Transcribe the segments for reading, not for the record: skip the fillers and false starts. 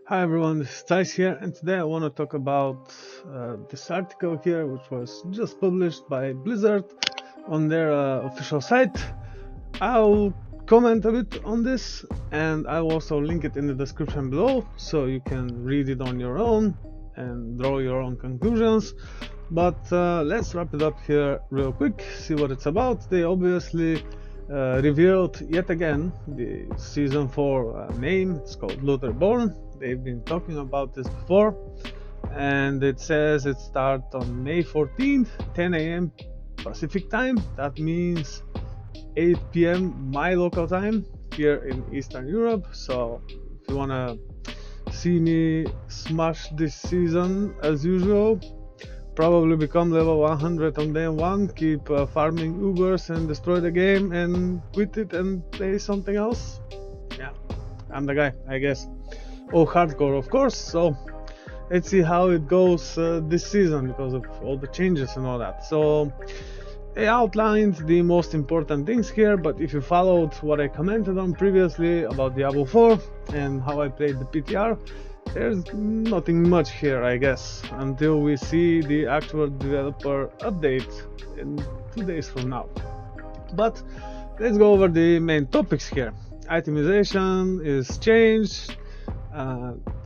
Hi everyone, this is Zeiss here, and today I want to talk about this article here, which was just published by Blizzard on their official site. I'll comment a bit on this, and I'll also link it in the description below, so you can read it on your own and draw your own conclusions. But let's wrap it up here real quick, see what it's about. They obviously revealed yet again the season 4 name. It's called Reborn. They've been talking about this before, and it says it starts on May 14th, 10 a.m. Pacific time. That means 8 p.m. my local time here in Eastern Europe. So if you wanna see me smash this season as usual, probably become level 100 on day 1, keep farming Ubers and destroy the game and quit it and play something else. Yeah, I'm the guy, I guess. Oh, hardcore of course, so let's see how it goes this season because of all the changes and all that. So they outlined the most important things here, but if you followed what I commented on previously about Diablo 4 and how I played the PTR, there's nothing much here, I guess, until we see the actual developer update in 2 days from now. But let's go over the main topics here. Itemization is changed.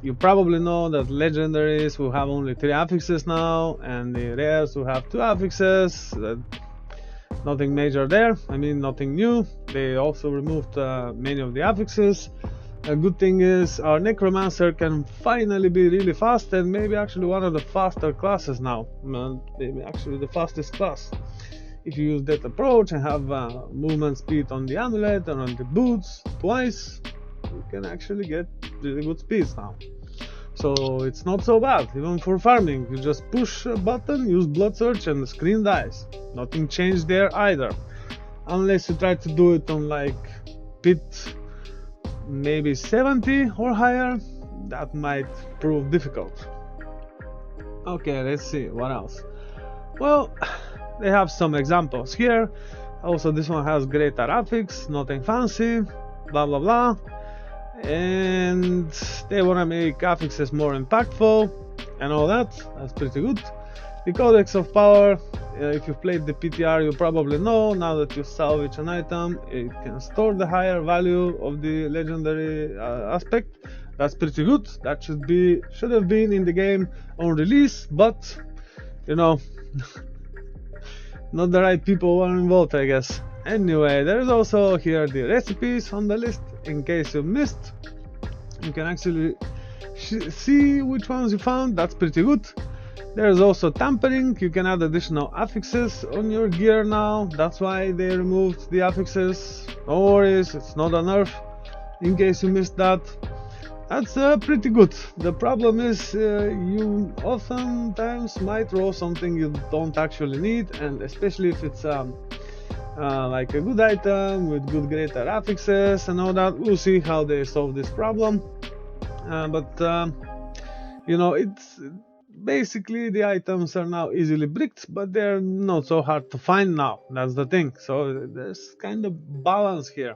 You probably know that legendaries will have only 3 affixes now, and the rares will have 2 affixes. Nothing major there, I mean nothing new. They also removed many of the affixes. A good thing is our Necromancer can finally be really fast, and maybe actually one of the faster classes now, maybe actually the fastest class. If you use that approach and have movement speed on the amulet and on the boots twice, you can actually get really good speeds now. So it's not so bad, even for farming. You just push a button, use blood search, and the screen dies. Nothing changed there either, unless you try to do it on like pit maybe 70 or higher. That might prove difficult. Okay, let's see what else. Well, they have some examples here. Also, this one has greater affix, nothing fancy, blah blah blah. And they want to make affixes more impactful and all that. That's pretty good. The Codex of Power, if you've played the PTR, you probably know, now that you salvage an item, it can store the higher value of the legendary aspect. That's pretty good. That should have been in the game on release, but you know, not the right people were involved, I guess. Anyway, there's also here the recipes on the list in case you missed. You can actually see which ones you found. That's pretty good. There's also tampering. You can add additional affixes on your gear now. That's why they removed the affixes. No worries, it's not a nerf, in case you missed that. That's pretty good. The problem is you oftentimes might roll something you don't actually need, and especially if it's like a good item with good greater affixes and all that. We'll see how they solve this problem. But you know, it's basically the items are now easily bricked, but they're not so hard to find now. That's the thing. So there's kind of balance here.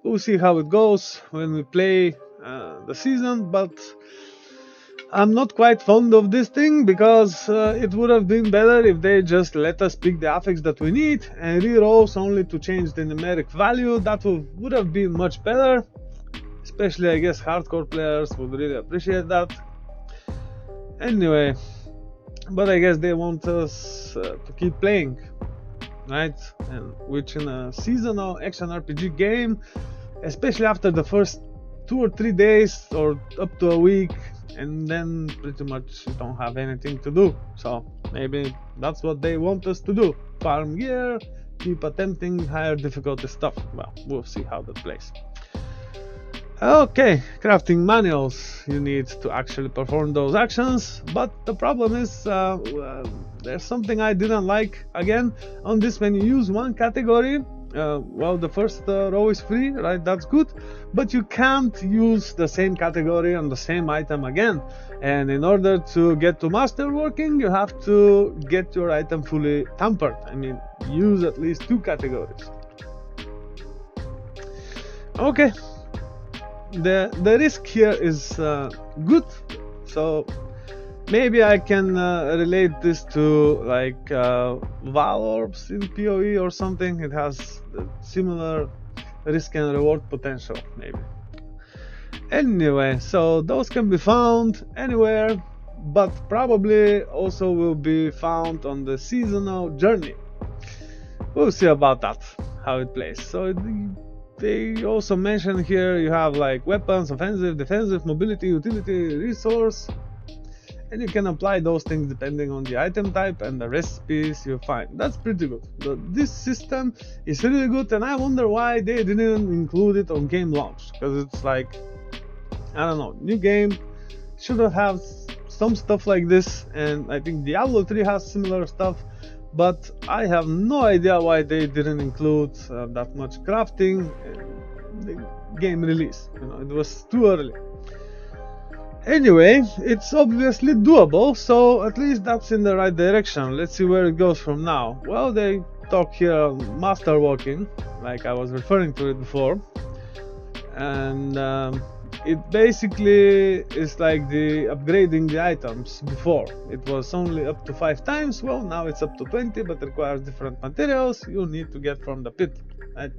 We'll see how it goes when we play the season, but I'm not quite fond of this thing because it would have been better if they just let us pick the affix that we need and rerolls only to change the numeric value. That would have been much better. Especially, I guess, hardcore players would really appreciate that. Anyway, but I guess they want us to keep playing, right? And which in a seasonal action RPG game, especially after the first 2 or 3 days or up to a week, and then pretty much you don't have anything to do. So maybe that's what they want us to do: farm gear, keep attempting higher difficulty stuff. Well, we'll see how that plays. Okay, crafting manuals. You need to actually perform those actions, but the problem is there's something I didn't like. Again, on this, when you use one category, well, the first row is free, right? That's good, but you can't use the same category on the same item again. And in order to get to master working, you have to get your item fully tampered. I mean, use at least 2 categories. Okay. the risk here is good, so maybe I can relate this to like Val Orbs in PoE or something. It has similar risk and reward potential, maybe. Anyway, so those can be found anywhere, but probably also will be found on the seasonal journey. We'll see about that, how it plays. So they also mention here you have like weapons, offensive, defensive, mobility, utility, resource, and you can apply those things depending on the item type and the recipes you find. That's pretty good. This system is really good, and I wonder why they didn't include it on game launch, because it's like, I don't know, new game should have some stuff like this, and I think Diablo 3 has similar stuff, but I have no idea why they didn't include that much crafting in the game release. You know, it was too early. Anyway, it's obviously doable, so at least that's in the right direction. Let's see where it goes from now. Well, they talk here on masterworking, like I was referring to it before, and it basically is like the upgrading the items. Before it was only up to 5 times, well now it's up to 20, but requires different materials you need to get from the pit, right?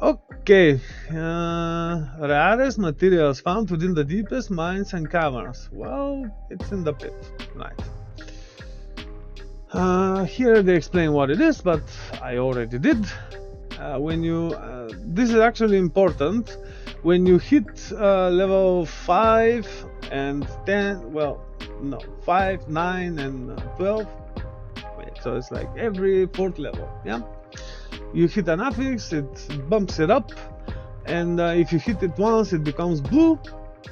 Okay, rarest materials found within the deepest mines and caverns. Well, it's in the pit, right? Here they explain what it is, but I already did. This is actually important. When you hit level 5 and 10, well, no, 5, 9 and 12, wait, so it's like every 4th level, yeah? You hit an affix, it bumps it up, and if you hit it once, it becomes blue.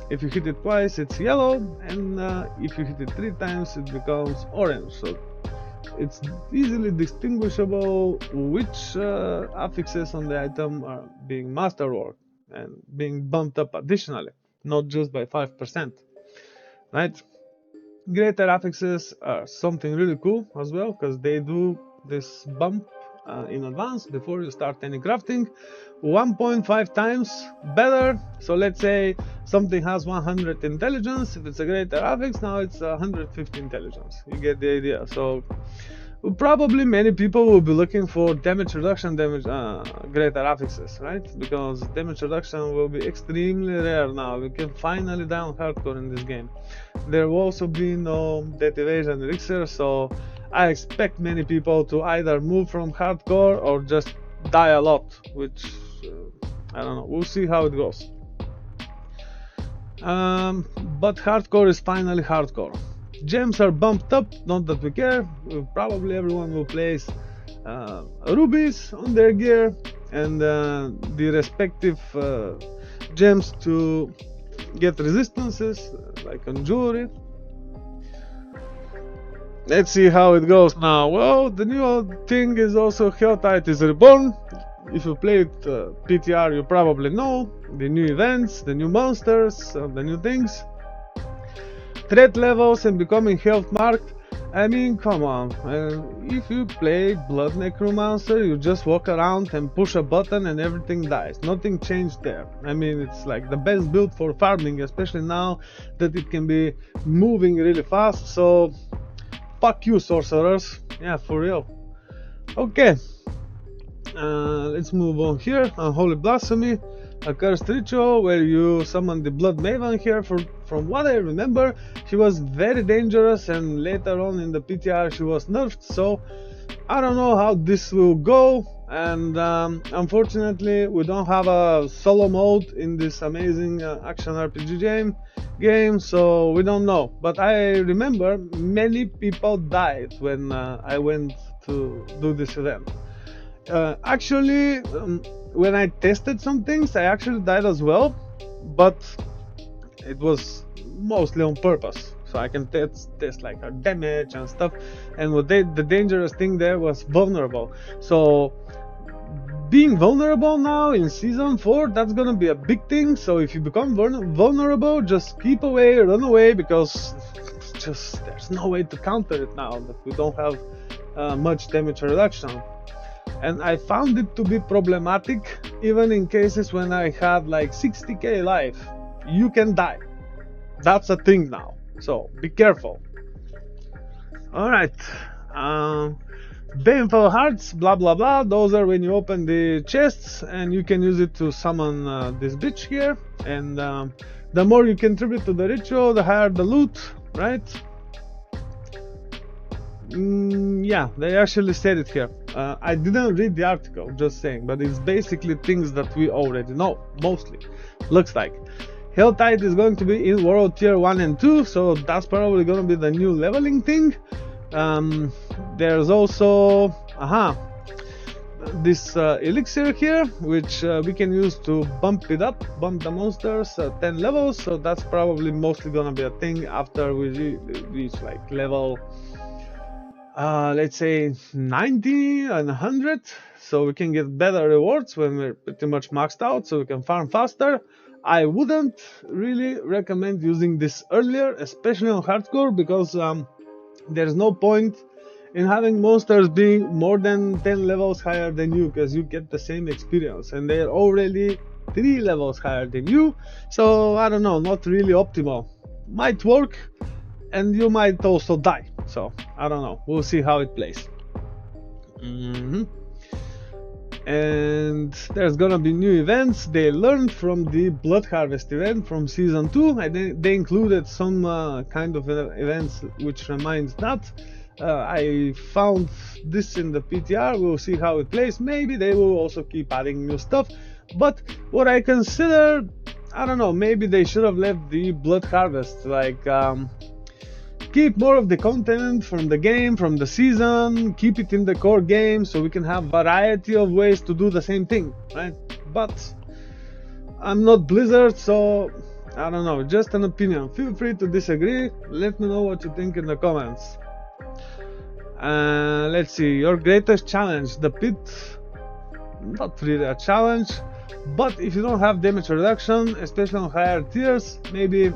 If you hit it twice, it's yellow, and if you hit it 3 times, it becomes orange. So it's easily distinguishable which affixes on the item are being masterworked and being bumped up additionally, not just by 5%, right? Greater affixes are something really cool as well, because they do this bump in advance before you start any crafting, 1.5 times better. So let's say something has 100 intelligence, if it's a greater affix, now it's 150 intelligence. You get the idea. So probably many people will be looking for damage reduction, greater affixes, right? Because damage reduction will be extremely rare now. We can finally down hardcore in this game. There will also be no death evasion elixir, so I expect many people to either move from hardcore or just die a lot, which I don't know, we'll see how it goes. But hardcore is finally hardcore. Gems are bumped up, not that we care. Probably everyone will place rubies on their gear, and the respective gems to get resistances, like on jewelry. Let's see how it goes now. Well, the new thing is also Helltide is Reborn. If you played PTR, you probably know the new events, the new monsters, the new things, threat levels, and becoming health marked. I mean, come on. If you play Blood Necromancer, you just walk around and push a button and everything dies. Nothing changed there. I mean, it's like the best build for farming, especially now that it can be moving really fast. So fuck you, sorcerers. Yeah, for real. Okay, let's move on here. Unholy Blasphemy, a cursed ritual where you summon the Blood Maven here. From what I remember, she was very dangerous, and later on in the PTR she was nerfed, so I don't know how this will go. And unfortunately we don't have a solo mode in this amazing action RPG game, so we don't know. But I remember many people died when I went to do this event. Actually, when I tested some things, I actually died as well, but it was mostly on purpose, so I can test like her damage and stuff. And the dangerous thing there was vulnerable. So being vulnerable now in season 4, that's gonna be a big thing. So if you become vulnerable, just keep away, run away, because there's no way to counter it now that we don't have much damage reduction. and I found it to be problematic even in cases when I had like 60k life. You can die. That's a thing now, so be careful. Alright, Baneful Hearts, blah blah blah, those are when you open the chests and you can use it to summon this bitch here, and the more you contribute to the ritual, the higher the loot, right? Yeah, they actually said it here. I didn't read the article, just saying, but it's basically things that we already know, mostly, looks like. Helltide is going to be in World Tier 1 and 2, so that's probably going to be the new leveling thing. There's also this elixir here, which we can use to bump it up, bump the monsters 10 levels, so that's probably mostly going to be a thing after we reach like level let's say 90 and 100, so we can get better rewards when we're pretty much maxed out, so we can farm faster. I wouldn't really recommend using this earlier, especially on hardcore, because there's no point in having monsters being more than 10 levels higher than you, because you get the same experience and they're already 3 levels higher than you, so I don't know, not really optimal. Might work, and you might also die, so I don't know, we'll see how it plays. And there's gonna be new events. They learned from the Blood Harvest event from season 2, and they included some kind of events which reminds that. I found this in the PTR, we'll see how it plays. Maybe they will also keep adding new stuff, but what I consider, I don't know, maybe they should have left the Blood Harvest, like keep more of the content from the game, from the season, keep it in the core game so we can have variety of ways to do the same thing, right? But I'm not Blizzard, so I don't know, just an opinion. Feel free to disagree, let me know what you think in the comments. Let's see, your greatest challenge, the pit. Not really a challenge, but if you don't have damage reduction, especially on higher tiers, maybe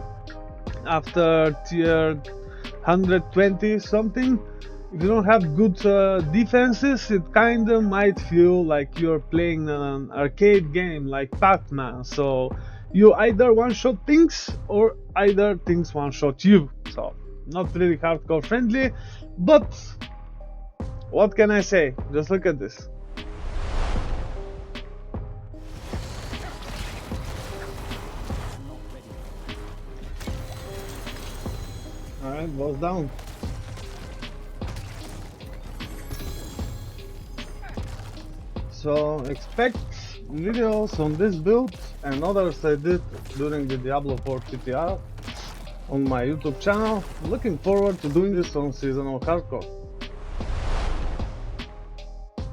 after tier 120 something, if you don't have good defenses, it kinda might feel like you're playing an arcade game like Pac-Man, so you either one-shot things or either things one-shot you, so not really hardcore friendly, but what can I say, just look at this. Alright, boss down. So expect videos on this build and others I did during the Diablo 4 PTR on my YouTube channel. Looking forward to doing this on seasonal hardcore.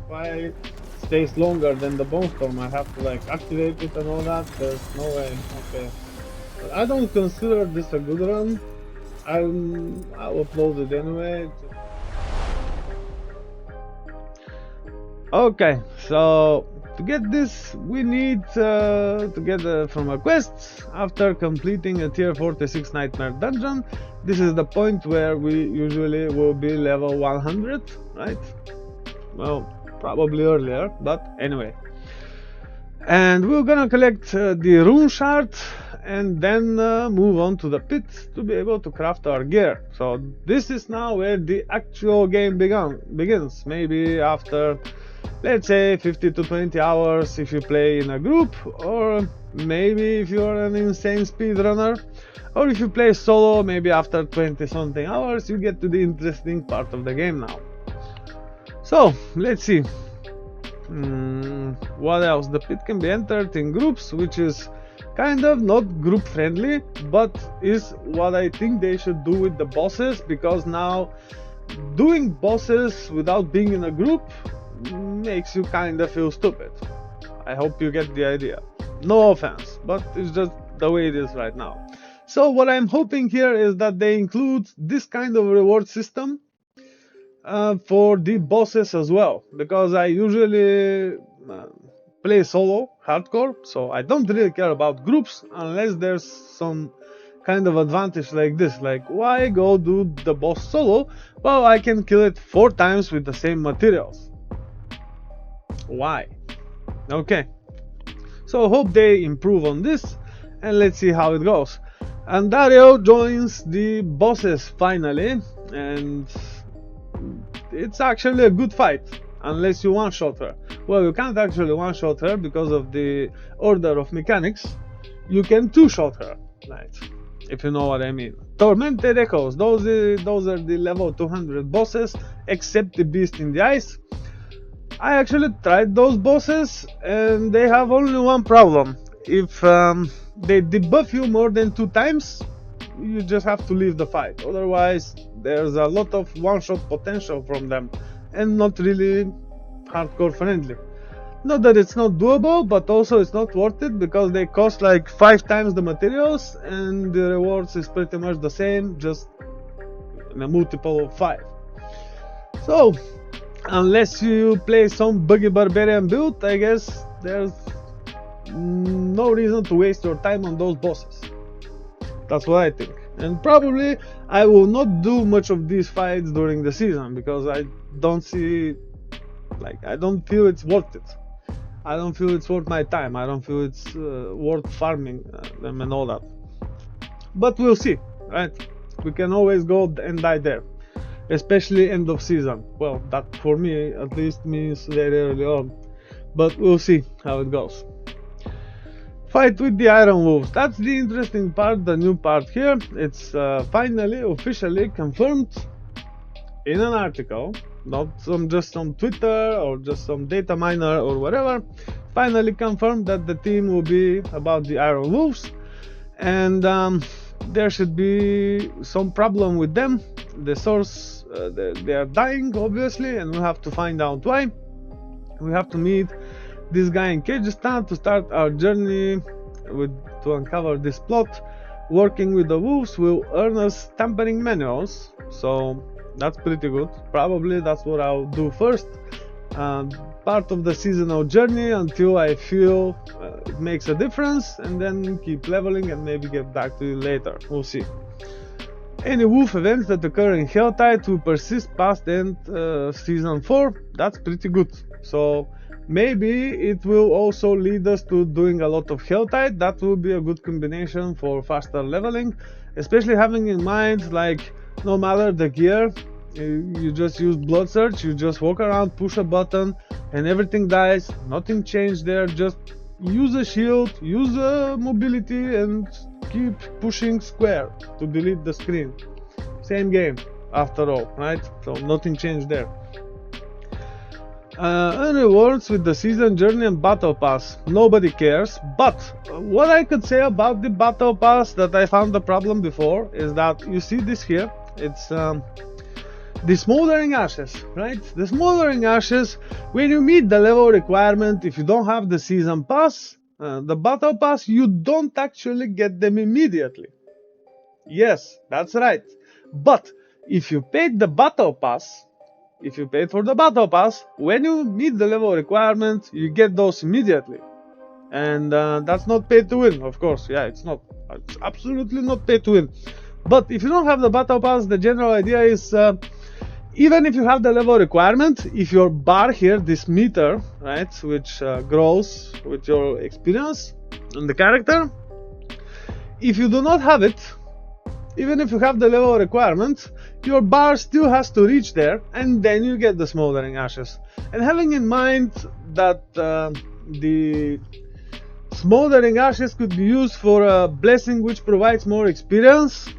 Why it stays longer than the Bone Storm, I have to like activate it and all that, there's no way, okay. But I don't consider this a good run. I'll upload it anyway. Okay, so to get this we need to get from a quest after completing a tier 46 nightmare dungeon. This is the point where we usually will be level 100, right? Well, probably earlier, but anyway. And we're gonna collect the rune shard and then move on to the pit to be able to craft our gear. So this is now where the actual game begins, maybe after, let's say, 50 to 20 hours if you play in a group, or maybe if you're an insane speedrunner, or if you play solo, maybe after 20 something hours you get to the interesting part of the game now. So let's see. What else? The pit can be entered in groups, which is kind of not group friendly, but is what I think they should do with the bosses, because now doing bosses without being in a group makes you kind of feel stupid. I hope you get the idea. No offense, but it's just the way it is right now. So what I'm hoping here is that they include this kind of reward system for the bosses as well, because I usually play solo hardcore, so I don't really care about groups unless there's some kind of advantage like this, like why go do the boss solo? Well, I can kill it 4 times with the same materials. Why? Okay, so hope they improve on this, and let's see how it goes. And Dario joins the bosses finally, and it's actually a good fight, unless you one-shot her. Well, you can't actually one-shot her because of the order of mechanics. You can two-shot her, right? If you know what I mean. Tormented Echoes, those are the level 200 bosses, except the beast in the ice. I actually tried those bosses, and they have only one problem. If they debuff you more than 2 times, you just have to leave the fight. Otherwise, there's a lot of one-shot potential from them, and not really hardcore friendly. Not that it's not doable, but also it's not worth it because they cost like 5 times the materials, and the rewards is pretty much the same, just in a multiple of 5. So, unless you play some buggy barbarian build, I guess there's no reason to waste your time on those bosses. That's what I think. And probably I will not do much of these fights during the season because I don't see, like, I don't feel it's worth it. I don't feel it's worth my time. I don't feel it's worth farming them and all that. But we'll see, right? We can always go and die there, especially end of season. Well, that for me at least means very early on, but we'll see how it goes. Fight with the Iron Wolves. That's the interesting part, the new part here. It's finally officially confirmed in an article, not just on Twitter or just some data miner or whatever. Finally confirmed that the team will be about the Iron Wolves, and there should be some problem with them. The source, they are dying obviously, and we'll have to find out why. We have to meet this guy in Kyrgyzstan to start our journey to uncover this plot. Working with the wolves will earn us tampering manuals, so that's pretty good. Probably that's what I'll do first, part of the seasonal journey until I feel it makes a difference, and then keep leveling and maybe get back to it later. We'll see. Any wolf events that occur in Helltide will persist past end season 4. That's pretty good. So maybe it will also lead us to doing a lot of Helltide. That will be a good combination for faster leveling, especially having in mind, like, no matter the gear, you just use Blood Search, you just walk around, push a button, and everything dies. Nothing changed there. Just use a shield, use a mobility, and keep pushing square to delete the screen. Same game after all, right? So nothing changed there. And rewards with the season journey and battle pass. Nobody cares, but what I could say about the battle pass that I found the problem before is that you see this here. It's the smoldering ashes, right? The smoldering ashes, when you meet the level requirement, if you don't have the season pass, the battle pass, you don't actually get them immediately. Yes, that's right. But if you paid the battle pass, if you paid for the battle pass, when you meet the level requirement, you get those immediately. And that's not pay to win, of course. Yeah, it's not. It's absolutely not pay to win. But if you don't have the battle pass, the general idea is, even if you have the level requirement, if your bar here, this meter, right, which grows with your experience and the character, if you do not have it, even if you have the level requirement, your bar still has to reach there, and then you get the smoldering ashes. And having in mind that the smoldering ashes could be used for a blessing which provides more experience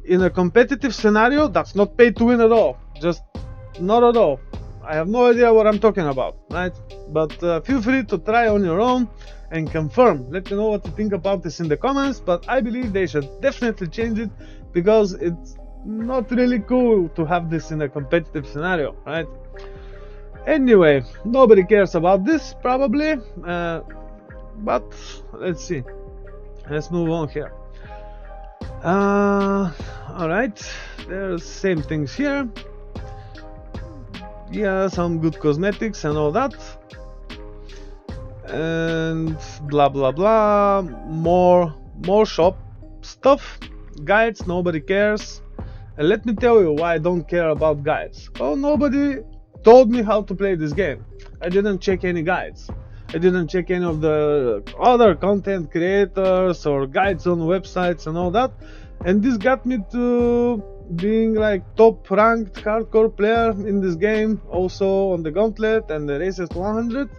in a competitive scenario, that's not pay to win at all. Just not at all. I have no idea what I'm talking about, right? But feel free to try on your own and confirm. Let me know what you think about this in the comments, but I believe they should definitely change it because it's not really cool to have this in a competitive scenario, right? Anyway, nobody cares about this probably, but let's see. Let's move on here. Alright, there's same things here. Yeah, some good cosmetics and all that, and blah blah blah. More shop stuff. Guides, nobody cares. And let me tell you why I don't care about guides. Well, nobody told me how to play this game. I didn't check any guides. I didn't check any of the other content creators or guides on websites and all that. And this got me to being like top ranked hardcore player in this game, also on the Gauntlet and the Races 100,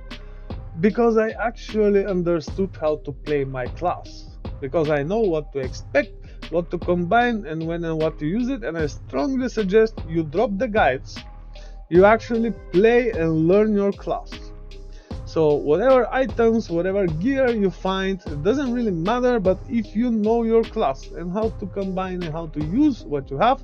because I actually understood how to play my class. Because I know what to expect, what to combine, and when and what to use it. And I strongly suggest you drop the guides, you actually play and learn your class. So whatever items, whatever gear you find, it doesn't really matter, but if you know your class and how to combine and how to use what you have,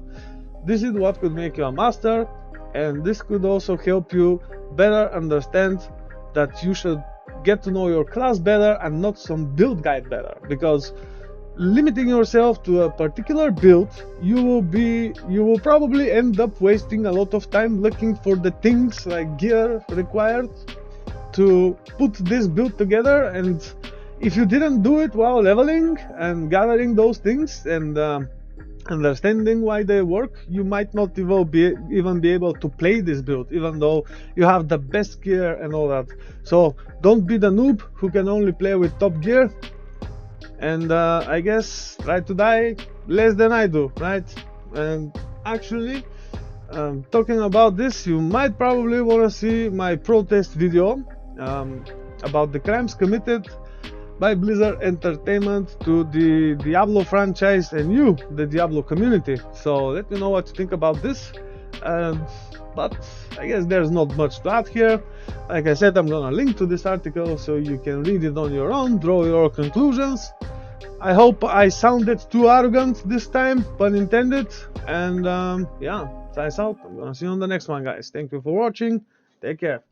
this is what could make you a master. And this could also help you better understand that you should get to know your class better and not some build guide better, because limiting yourself to a particular build, you will probably end up wasting a lot of time looking for the things like gear required to put this build together. And if you didn't do it while leveling and gathering those things and understanding why they work, you might not even be able to play this build, even though you have the best gear and all that. So don't be the noob who can only play with top gear, and I guess try to die less than I do, right? And actually, talking about this, you might probably want to see my protest video about the crimes committed by Blizzard Entertainment to the Diablo franchise and you, the Diablo community. So let me know what you think about this. But I guess there's not much to add here. Like I said, I'm gonna link to this article so you can read it on your own, draw your conclusions. I hope I sounded too arrogant this time, pun intended. And yeah, Zeiss out. I'm gonna see you on the next one, guys. Thank you for watching. Take care.